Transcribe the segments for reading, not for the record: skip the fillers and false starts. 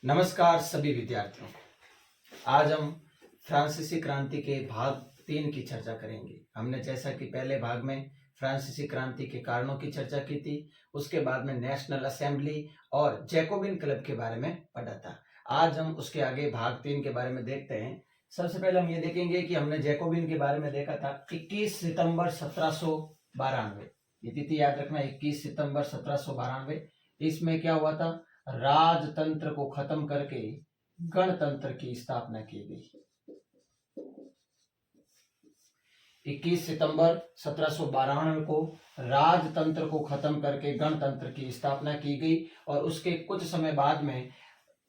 नमस्कार सभी विद्यार्थियों को। आज हम फ्रांसीसी क्रांति के भाग 3 की चर्चा करेंगे। हमने जैसा कि पहले भाग में फ्रांसीसी क्रांति के कारणों की चर्चा की थी, उसके बाद में नेशनल असेंबली और जैकोबिन क्लब के बारे में पढ़ा था। आज हम उसके आगे भाग 3 के बारे में देखते हैं। सबसे पहले हम ये देखेंगे कि हमने जैकोबिन के बारे में देखा था 21 सितंबर 1792। ये तिथि याद रखना, 21 सितंबर 1792। इसमें क्या हुआ था? राजतंत्र को खत्म करके गणतंत्र की स्थापना की गई। 21 सितंबर 1792 को राजतंत्र को खत्म करके गणतंत्र की स्थापना की गई और उसके कुछ समय बाद में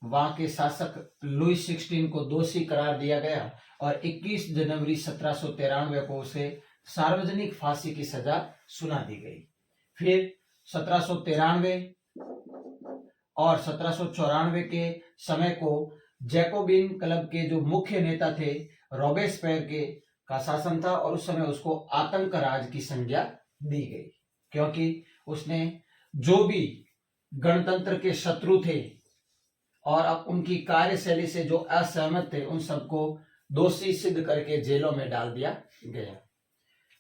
वहां के शासक लुई 16 को दोषी करार दिया गया और 21 जनवरी 1793 को उसे सार्वजनिक फांसी की सजा सुना दी गई। फिर 1793 और 1794 के समय को जैकोबिन क्लब के जो मुख्य नेता थे रॉबेस्पियर के का शासन था और उस समय उसको आतंक राज की संज्ञा दी गई, क्योंकि उसने जो भी गणतंत्र के शत्रु थे और अब उनकी कार्यशैली से जो असहमत थे उन सबको दोषी सिद्ध करके जेलों में डाल दिया गया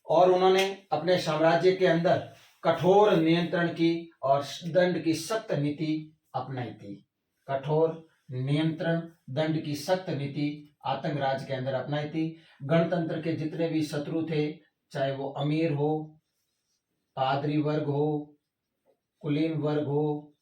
और उन्होंने अपने साम्राज्य के अंदर कठोर नियंत्रण की और दंड की सख्त नीति अपनाई थी। कठोर नियंत्रण दंड की सख्त नीति आतंक राज के अंदर अपनाई थी। गणतंत्र के जितने भी शत्रु थे, चाहे वो अमीर हो, पादरी वर्ग हो, कुलीन वर्ग हो,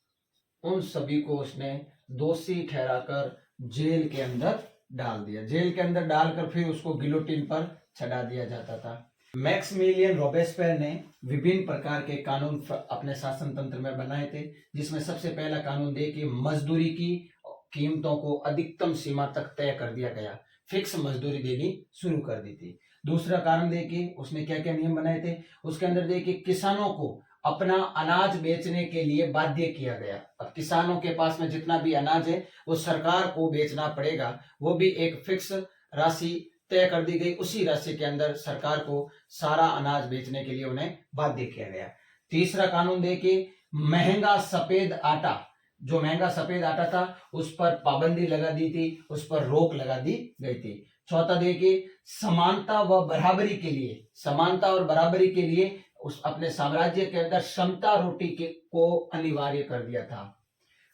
उन सभी को उसने दोषी ठहराकर जेल के अंदर डाल दिया। जेल के अंदर डालकर फिर उसको गिलोटिन पर चढ़ा दिया जाता था। मैक्सिमिलियन रॉबेस्पियर ने विभिन्न प्रकार के कानून अपने शासन तंत्र में बनाए थे, जिसमें सबसे पहला कानून दे कि मजदूरी की कीमतों को अधिकतम सीमा तक तय कर दिया गया, फिक्स मजदूरी देनी शुरू कर दी थी। दूसरा कारण दे कि उसने क्या क्या नियम बनाए थे, उसके अंदर दे कि किसानों को अपना अनाज बेचने के लिए बाध्य किया गया। अब किसानों के पास में जितना भी अनाज है वो सरकार को बेचना पड़ेगा, वो भी एक फिक्स राशि तय कर दी गई। उसी राशि के अंदर सरकार को सारा अनाज बेचने के लिए उन्हें बाध्य किया गया। तीसरा कानून दे कि महंगा सफेद आटा, जो महंगा सफेद आटा था उस पर पाबंदी लगा दी थी, उस पर रोक लगा दी गई थी। चौथा दे कि समानता व बराबरी के लिए, समानता और बराबरी के लिए उस अपने साम्राज्य के अंदर समता रोटी को अनिवार्य कर दिया था।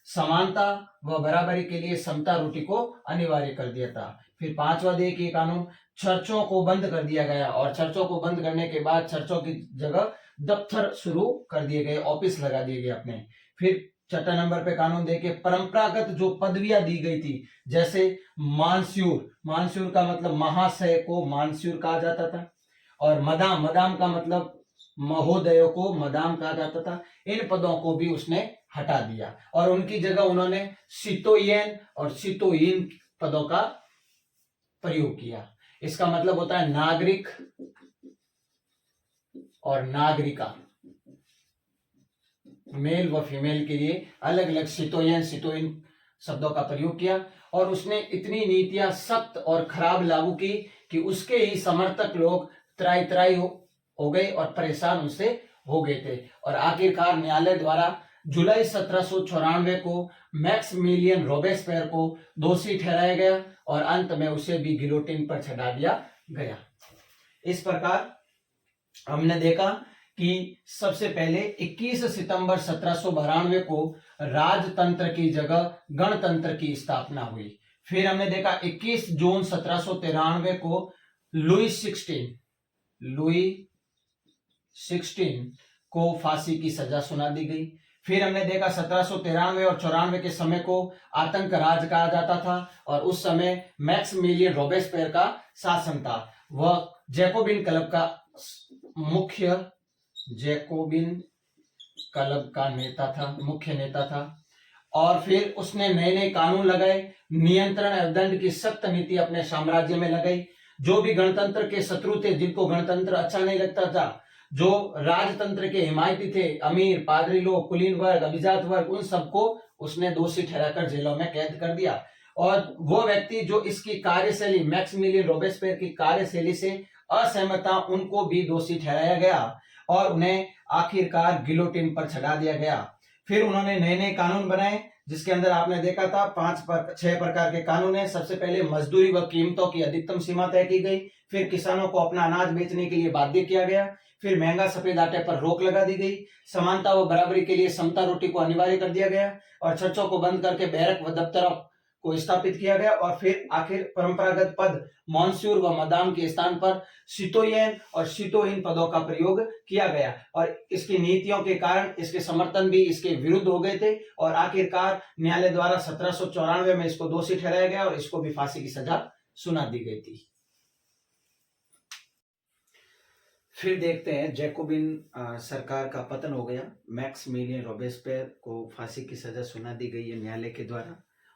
समानता व बराबरी के लिए समता रोटी को अनिवार्य कर दिया था। फिर पांचवा दे कि कानून चर्चों को बंद कर दिया गया और चर्चों को बंद करने के बाद चर्चों की जगह दफ्तर शुरू कर दिए गए, ऑफिस लगा दिए गए अपने। फिर छठा नंबर पे कानून दे के परंपरागत जो पदवियां दी गई थी, जैसे मानस्यूर, मानस्यूर का मतलब महाशय को मानस्यूर कहा जाता था और मदाम, मदाम का मतलब महोदयों को मदाम कहा जाता था, इन पदों को भी उसने हटा दिया और उनकी जगह उन्होंने सितोयेन और सितोयिन पदों का प्रयोग किया। इसका मतलब होता है नागरिक और नागरिका, मेल व फीमेल के लिए अलग अलग सितोयन सितोयिन शब्दों का प्रयोग किया और उसने इतनी नीतियां सख्त और खराब लागू की कि उसके ही समर्थक लोग त्राई त्राई हो गए और परेशान उनसे हो गए थे और आखिरकार न्यायालय द्वारा जुलाई 1794 को मैक्सिमिलियन रॉबेस्पियर को दोषी ठहराया गया और अंत में उसे भी गिलोटिन पर चढ़ा दिया गया। इस प्रकार हमने देखा कि सबसे पहले 21 सितंबर 1792 को राजतंत्र की जगह गणतंत्र की स्थापना हुई। फिर हमने देखा 21 जून 1793 को लुई 16 को फांसी की सजा सुना दी गई। फिर हमने देखा 1793 और 94 के समय को आतंक राज कहा जाता था और उस समय मैक्सिमिलियन रॉबेस्पियर का शासन था। वह जैकोबिन क्लब का मुख्य, जैकोबिन क्लब का नेता था, मुख्य नेता था और फिर उसने नए नए कानून लगाए, नियंत्रण और दंड की सख्त नीति अपने साम्राज्य में लगाई। जो भी गणतंत्र के शत्रु थे, जिनको गणतंत्र अच्छा नहीं लगता था, जो राजतंत्र के हिमायती थे, अमीर, पादरी लोग, कुलीन वर्ग, अभिजात वर्ग, उन सबको उसने दोषी ठहराकर जेलों में कैद कर दिया और वो व्यक्ति जो इसकी कार्यशैली, मैक्सिमिलियन रॉबेस्पियर की कार्यशैली से असहमत था, उनको भी दोषी ठहराया गया और उन्हें आखिरकार गिलोटिन पर चढ़ा दिया गया। फिर उन्होंने नए नए कानून बनाए, जिसके अंदर आपने देखा था 6 प्रकार के कानून है। सबसे पहले मजदूरी व कीमतों की अधिकतम सीमा तय की गई, फिर किसानों को अपना अनाज बेचने के लिए बाध्य किया गया, फिर महंगा सफेद आटे पर रोक लगा दी गई, समानता व बराबरी के लिए समता रोटी को अनिवार्य कर दिया गया, और चर्चों को बंद करके बैरक व दफ्तरों को स्थापित किया गया, और फिर आखिर परंपरागत पद मॉन्स्यूर व मदाम के स्थान पर सिटोयेन और सिटोइन पदों का प्रयोग किया गया। और इसकी नीतियों के कारण इसके समर्थन भी इसके विरुद्ध हो गए थे, और आखिरकार न्यायालय द्वारा 1794 में इसको दोषी ठहराया गया और इसको भी फांसी की सजा सुना दी गई थी। फिर देखते हैं जैकोबिन सरकार का पतन हो गया। मैक्सिमिलियन रोबेस्पियर को फांसी की सजा सुना दी गई है न्यायालय के द्वारा,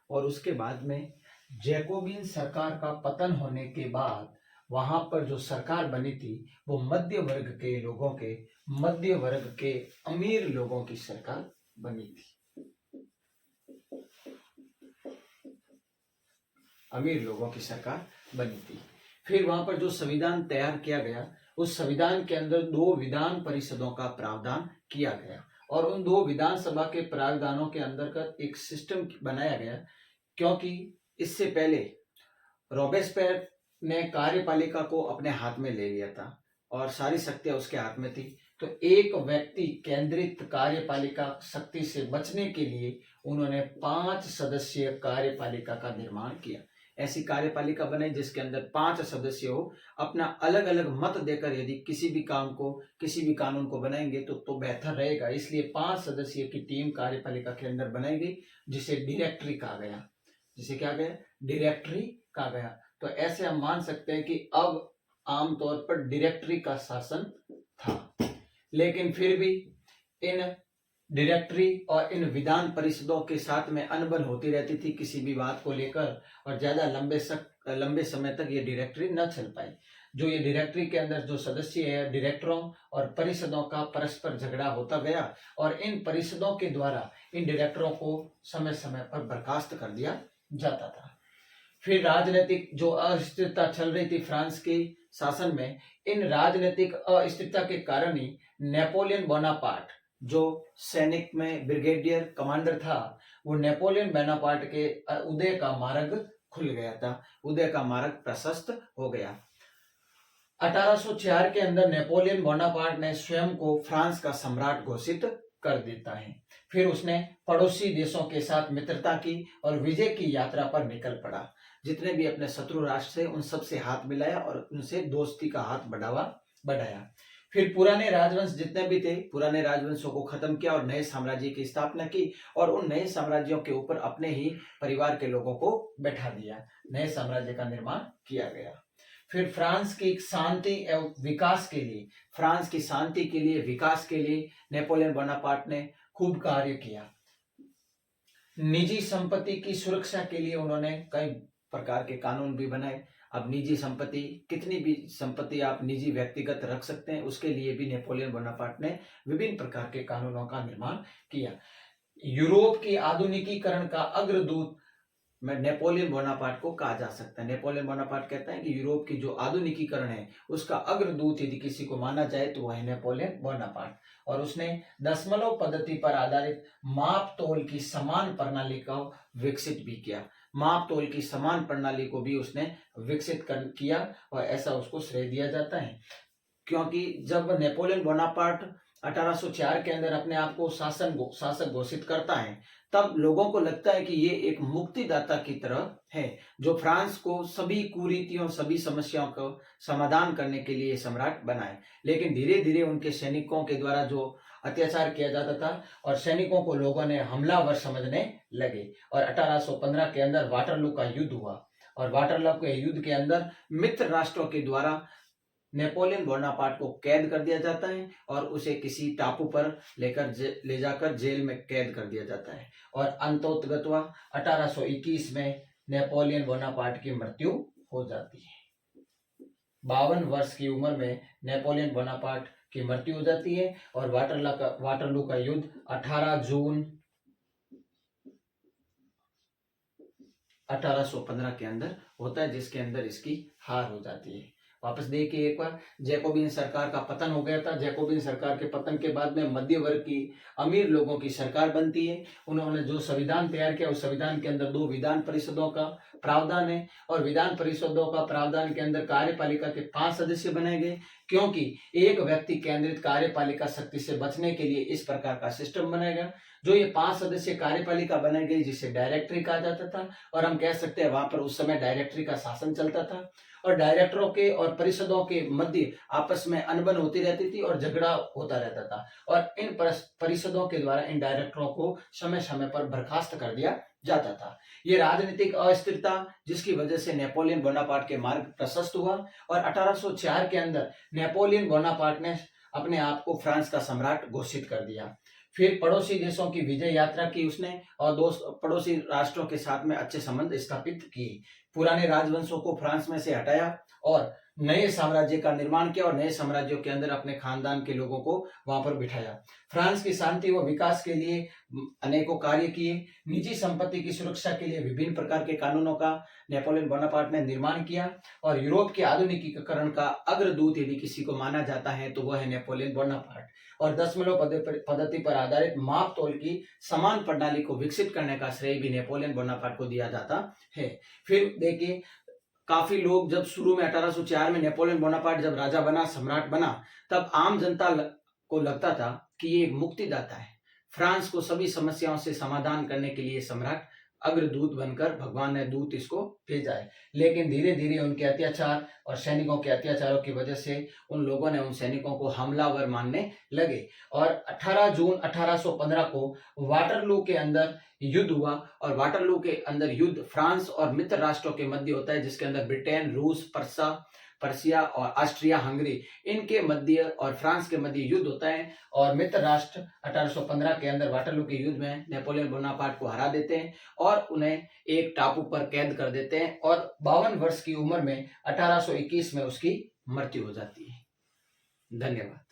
और उसके बाद में जैकोबिन सरकार का पतन होने के बाद वहां पर जो सरकार बनी थी वो मध्य वर्ग के लोगों के, मध्य वर्ग के अमीर लोगों की सरकार बनी थी, अमीर लोगों की सरकार बनी थी। फिर वहां पर जो संविधान तैयार किया गया, उस संविधान के अंदर 2 विधान परिषदों का प्रावधान किया गया, और उन 2 विधानसभा के प्रावधानों के अंदर का एक सिस्टम बनाया गया, क्योंकि इससे पहले रोबेस्पियर ने कार्यपालिका को अपने हाथ में ले लिया था और सारी शक्तियां उसके हाथ में थी। तो एक व्यक्ति केंद्रित कार्यपालिका शक्ति से बचने के लिए उन्होंने 5 सदस्यीय कार्यपालिका का निर्माण किया। ऐसी कार्यपालिका बनाई जिसके अंदर 5 सदस्य हो, अपना अलग अलग मत देकर यदि किसी भी काम को, किसी भी कानून को बनाएंगे तो बेहतर रहेगा। इसलिए 5 सदस्यीय की टीम कार्यपालिका के अंदर बनाई गई, जिसे डायरेक्टरी कहा गया। जिसे क्या गया? डायरेक्टरी कहा गया। तो ऐसे हम मान सकते हैं कि अब आमतौर पर डायरेक्टरी का शासन था, लेकिन फिर भी इन डायरेक्टरी और इन विधान परिषदों के साथ में अनबन होती रहती थी किसी भी बात को लेकर, और ज्यादा लंबे समय तक ये डायरेक्टरी न चल पाई। जो ये डायरेक्टरी के अंदर जो सदस्य है, डायरेक्टरों और परिषदों का परस्पर झगड़ा होता गया, और इन परिषदों के द्वारा इन डायरेक्टरों को समय समय पर बर्खास्त कर दिया जाता था। फिर राजनीतिक जो अस्थिरता चल रही थी फ्रांस के शासन में, इन राजनीतिक अस्थिरता के कारण ही नेपोलियन बोनापार्ट, जो सैनिक में ब्रिगेडियर कमांडर था, वो नेपोलियन बोनापार्ट के उदय का मार्ग खुल गया था, उदय का मार्ग प्रशस्त हो गया। 1804 के अंदर नेपोलियन बोनापार्ट ने स्वयं को फ्रांस का सम्राट घोषित कर देता है। फिर उसने पड़ोसी देशों के साथ मित्रता की और विजय की यात्रा पर निकल पड़ा। जितने भी अपने शत्रु राष्ट्र थे उन सब से हाथ मिलाया और उनसे दोस्ती का हाथ बढ़ाया। फिर पुराने राजवंश जितने भी थे, पुराने राजवंशों को खत्म किया और नए साम्राज्य की स्थापना की, और उन नए साम्राज्यों के ऊपर अपने ही परिवार के लोगों को बैठा दिया। नए साम्राज्य का निर्माण किया गया। फिर फ्रांस की शांति एवं विकास के लिए, फ्रांस की शांति के लिए, विकास के लिए नेपोलियन बोनापार्ट ने खूब कार्य किया। निजी संपत्ति की सुरक्षा के लिए उन्होंने कई प्रकार के कानून भी बनाए। अब निजी संपत्ति, कितनी भी संपत्ति आप निजी व्यक्तिगत रख सकते हैं, उसके लिए भी नेपोलियन बोनापार्ट ने विभिन्न प्रकार के कानूनों का निर्माण किया। यूरोप की आधुनिकीकरण का अग्रदूत में नेपोलियन बोनापार्ट को कहा जा सकता है। नेपोलियन बोनापार्ट कहता है कि यूरोप की जो आधुनिकीकरण है उसका अग्रदूत यदि किसी को माना जाए तो वह है नेपोलियन बोनापार्ट। और उसने दशमलव पद्धति पर आधारित माप तोल की समान प्रणाली को विकसित भी किया। माप तोल की समान प्रणाली को भी उसने विकसित किया, और ऐसा उसको श्रेय दिया जाता है, क्योंकि जब नेपोलियन बोनापार्ट 1804 के अंदर अपने आप को शासक घोषित करता है, तब लोगों को लगता है कि ये एक मुक्तिदाता की तरह है, जो फ्रांस को सभी कुरीतियों, सभी समस्याओं को समाधान करने के लिए सम्राट बनाए। लेकिन धीरे धीरे उनके सैनिकों के द्वारा जो अत्याचार किया जाता था, और सैनिकों को लोगों ने हमलावर समझने लगे, और 1815 के अंदर वाटरलू का युद्ध हुआ, और वाटरलू के युद्ध के अंदर मित्र राष्ट्रों के द्वारा नेपोलियन बोनापार्ट को कैद कर दिया जाता है, और उसे किसी टापू पर ले जाकर जेल में कैद कर दिया जाता है, और अंतोतगत्वा 1821 में नेपोलियन बोनापार्ट की मृत्यु हो जाती है। 52 वर्ष की उम्र में नेपोलियन बोनापार्ट की मृत्यु हो जाती है, और वाटरलू का युद्ध 18 जून 1815 के अंदर होता है, जिसके अंदर इसकी हार हो जाती है। वापस देखिए एक बार, जैकोबिन सरकार का पतन हो गया था। जैकोबिन सरकार के पतन के बाद में मध्य वर्ग की, अमीर लोगों की सरकार बनती है। उन्होंने जो संविधान तैयार किया, उस संविधान के अंदर 2 विधान परिषदों का प्रावधान है, और विधान परिषदों का प्रावधान के अंदर कार्यपालिका के 5 सदस्य बनाए गए, क्योंकि एक व्यक्ति केंद्रित कार्यपालिका शक्ति से बचने के लिए इस प्रकार का सिस्टम बनाया गया। जो ये 5 सदस्य कार्यपालिका बनाई गई, जिसे डायरेक्टरी कहा जाता था, और हम कह सकते हैं वहां पर उस समय डायरेक्टरी का शासन चलता था, और डायरेक्टरों के और परिषदों के मध्य आपस में अनबन होती रहती थी और झगड़ा होता रहता था, और इन परिषदों के द्वारा इन डायरेक्टरों को समय समय पर बर्खास्त कर दिया जाता था। ये राजनीतिक अस्थिरता, जिसकी वजह से नेपोलियन बोनापार्ट के मार्ग प्रशस्त हुआ, और 1804 के अंदर नेपोलियन बोनापार्ट ने अपने आप को फ्रांस का सम्राट घोषित कर दिया। फिर पड़ोसी देशों की विजय यात्रा की उसने, और पड़ोसी राष्ट्रों के साथ में अच्छे संबंध स्थापित किए। पुराने राजवंशों को फ्रांस में से हटाया और नए साम्राज्य का निर्माण किया, और नए साम्राज्यों के अंदर अपने खानदान के लोगों को वहां पर बिठाया। फ्रांस की शांति व विकास के लिए अनेकों कार्य किए। निजी संपत्ति की सुरक्षा के लिए विभिन्न प्रकार के कानूनों का नेपोलियन बोनापार्ट ने निर्माण किया, और यूरोप के आधुनिकीकरण का अग्रदूत यदि किसी को माना जाता है तो वह है नेपोलियन बोनापार्ट। और दशमलव पद्धति पर आधारित माप तोल की समान प्रणाली को विकसित करने का श्रेय भी नेपोलियन बोनापार्ट को दिया जाता है। फिर देखिए, काफी लोग जब शुरू में 1804 में नेपोलियन बोनापार्ट जब राजा बना, सम्राट बना, तब आम जनता को लगता था कि ये एक मुक्तिदाता है, फ्रांस को सभी समस्याओं से समाधान करने के लिए सम्राट अग्रदूत बनकर भगवान ने दूत इसको भेजा है। लेकिन धीरे धीरे उनके अत्याचार और सैनिकों के अत्याचारों की वजह से उन लोगों ने उन सैनिकों को हमलावर मानने लगे, और 18 जून 1815 को वाटरलू के अंदर युद्ध हुआ। और वाटरलू के अंदर युद्ध फ्रांस और मित्र राष्ट्रों के मध्य होता है, जिसके अंदर ब्रिटेन, रूस, पर्सिया और ऑस्ट्रिया हंगरी, इनके मध्य और फ्रांस के मध्य युद्ध होता है। और मित्र राष्ट्र 1815 के अंदर वाटरलू के युद्ध में नेपोलियन बोनापार्ट को हरा देते हैं और उन्हें एक टापू पर कैद कर देते हैं, और 52 वर्ष की उम्र में 1821 में उसकी मृत्यु हो जाती है। धन्यवाद।